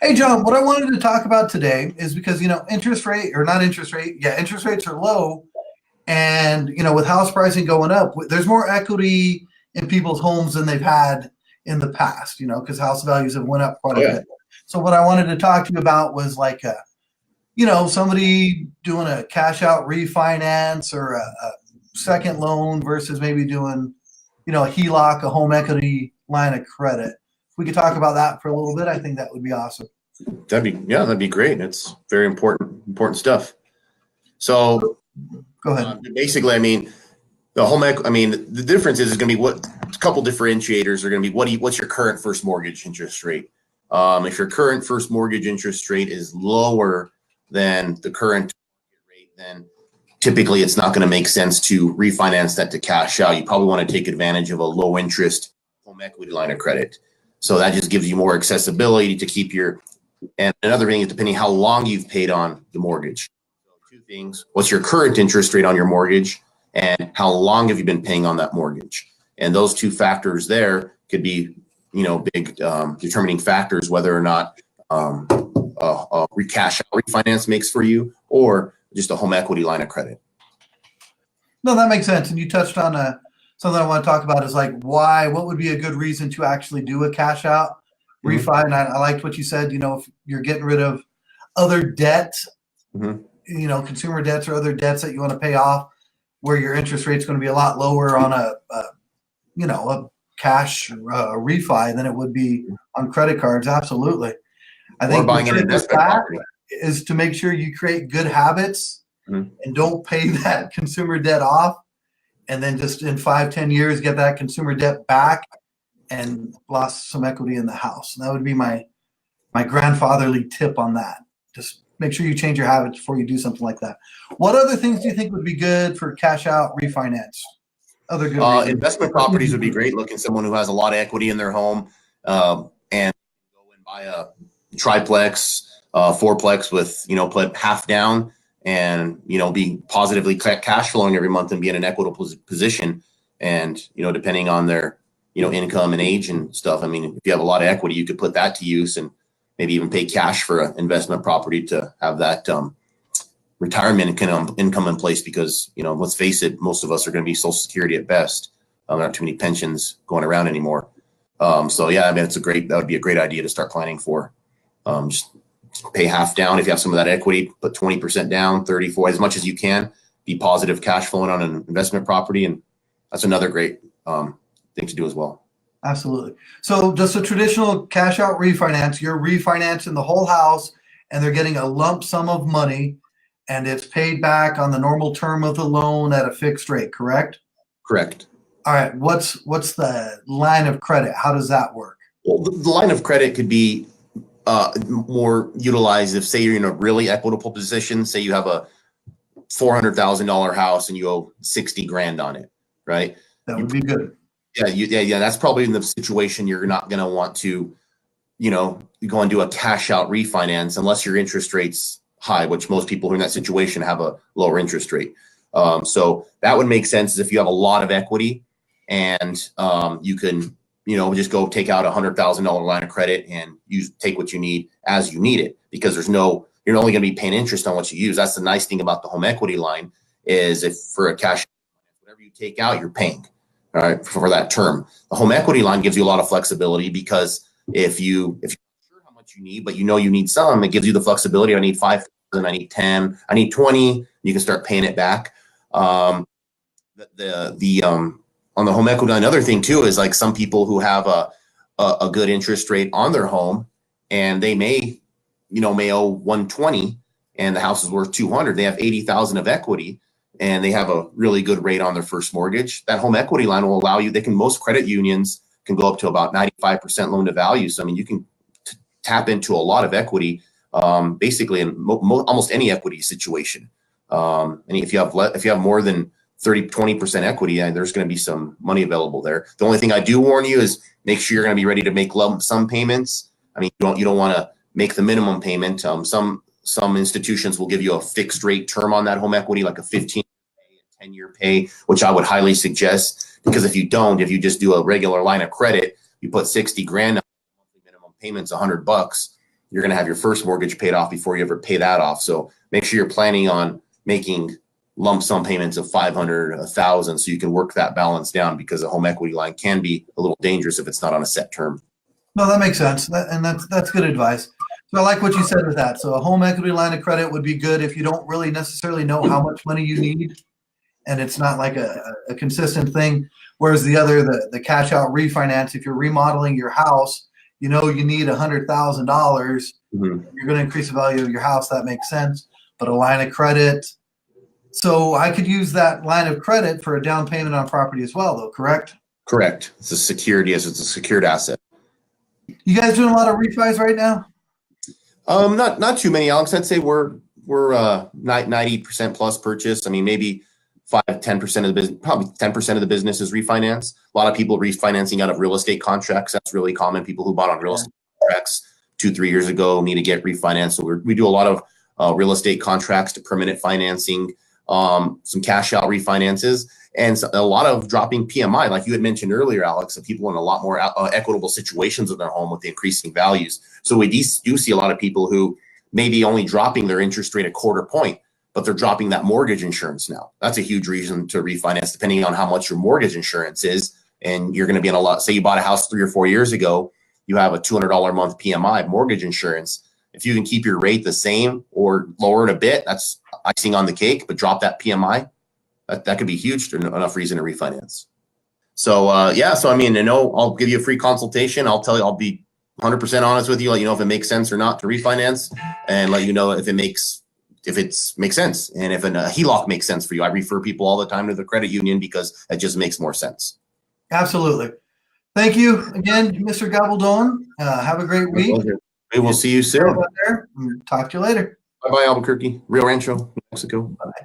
Hey, John, what I wanted to talk about today is because, interest rates are low. And, with house pricing going up, there's more equity in people's homes than they've had in the past, because house values have went up quite Oh a yeah. bit. So what I wanted to talk to you about was like, somebody doing a cash out refinance or a second loan versus maybe doing, a HELOC, a home equity line of credit. If we could talk about that for a little bit, I think that would be awesome. That'd be great. It's very important stuff. So Go ahead. basically, I mean, the difference is going to be what a couple differentiators are going to be. What's your current first mortgage interest rate? If your current first mortgage interest rate is lower than the current rate, then typically it's not going to make sense to refinance that to cash out. You probably want to take advantage of a low interest home equity line of credit. So that just gives you more accessibility to keep your. And another thing is depending how long you've paid on the mortgage. So two things: what's your current interest rate on your mortgage, and how long have you been paying on that mortgage? And those two factors there could be, big determining factors whether or not a cash out refinance makes for you, or just a home equity line of credit. No, that makes sense. And you touched on something I want to talk about is like what would be a good reason to actually do a cash out refi? And I liked what you said, if you're getting rid of other debt, consumer debts or other debts that you want to pay off, where your interest rate's going to be a lot lower on a cash refi than it would be on credit cards. Absolutely. I think buying an investment property is to make sure you create good habits Mhm. and don't pay that consumer debt off. And then just in 5-10 years, get that consumer debt back and lost some equity in the house. And that would be my grandfatherly tip on that. Just make sure you change your habits before you do something like that. What other things do you think would be good for cash out refinance? Other good reasons. Investment properties would be great. Looking at someone who has a lot of equity in their home, and go and buy a triplex, fourplex with, put half down and, be positively cash flowing every month and be in an equitable position. And, depending on their, income and age and stuff. I mean, if you have a lot of equity, you could put that to use and maybe even pay cash for an investment property to have that retirement income in place, because, let's face it, most of us are going to be Social Security at best. Not too many pensions going around anymore. So yeah, I mean, that would be a great idea to start planning for. Just pay half down. If you have some of that equity, put 20% down, 34, as much as you can, be positive cash flowing on an investment property. And that's another great thing to do as well. Absolutely. So just a traditional cash out refinance, you're refinancing the whole house and they're getting a lump sum of money and it's paid back on the normal term of the loan at a fixed rate, correct? Correct. All right. What's the line of credit? How does that work? Well, the line of credit could be more utilized if, say, you're in a really equitable position. Say you have a $400,000 house and you owe 60 grand on it, right? That would be good. Yeah. That's probably in the situation you're not going to want to, go and do a cash out refinance unless your interest rate's high, which most people who are in that situation have a lower interest rate. So that would make sense if you have a lot of equity and you can, just go take out $100,000 line of credit and take what you need as you need it, because you're only going to be paying interest on what you use. That's the nice thing about the home equity line is if for a cash, whatever you take out, you're paying, all right, for that term. The home equity line gives you a lot of flexibility, because if you're not sure how much you need, but you need some, it gives you the flexibility. I need 5,000, I need 10, I need 20. You can start paying it back. On the home equity, another thing too is like some people who have a good interest rate on their home, and they may owe 120 and the house is worth 200. They have 80,000 of equity and they have a really good rate on their first mortgage. That home equity line will allow you. Most credit unions can go up to about 95% loan to value. So I mean, you can tap into a lot of equity, basically in almost any equity situation. And if you have more than 20% equity, there's going to be some money available there. The only thing I do warn you is make sure you're going to be ready to make lump sum payments. I mean, you don't want to make the minimum payment. Some institutions will give you a fixed rate term on that home equity, like a 15 a 10-year pay, which I would highly suggest, because if you just do a regular line of credit, you put 60 grand, monthly minimum payments $100. you're going to have your first mortgage paid off before you ever pay that off. So make sure you're planning on making lump sum payments of 500, 1,000, so you can work that balance down, because a home equity line can be a little dangerous if it's not on a set term. No, that makes sense. That's good advice. So I like what you said with that. So a home equity line of credit would be good if you don't really necessarily know how much money you need, and it's not like a consistent thing. Whereas the cash out refinance, if you're remodeling your house, you know you need $100,000. Mm-hmm. You're going to increase the value of your house. That makes sense. But a line of credit, so I could use that line of credit for a down payment on property as well, though, correct? Correct. It's a security, as it's a secured asset. You guys doing a lot of refis right now? Not too many, Alex. I'd say we're 90% plus purchase. I mean, maybe 10% of the business, probably 10% of the business is refinance. A lot of people refinancing out of real estate contracts. That's really common. People who bought on real estate contracts 2-3 years ago need to get refinanced. So we do a lot of real estate contracts to permanent financing, some cash out refinances, and a lot of dropping PMI, like you had mentioned earlier, Alex, of people in a lot more equitable situations in their home with the increasing values. So we do see a lot of people who may be only dropping their interest rate a quarter point, but they're dropping that mortgage insurance now. That's a huge reason to refinance, depending on how much your mortgage insurance is. And you're going to be in a lot. Say you bought a house 3 or 4 years ago, you have a $200 a month PMI mortgage insurance. If you can keep your rate the same or lower it a bit, that's icing on the cake. But drop that PMI, that could be huge, enough reason to refinance. So so I mean, I'll give you a free consultation. I'll tell you, I'll be 100% honest with you, let you know if it makes sense or not to refinance, and let you know if it makes sense, and if a HELOC makes sense for you. I refer people all the time to the credit union because it just makes more sense. Absolutely. Thank you again, Mr. Gabaldon. Have a great week. We will see you soon. Talk to you later. Bye-bye, Albuquerque, Rio Rancho, New Mexico. Bye.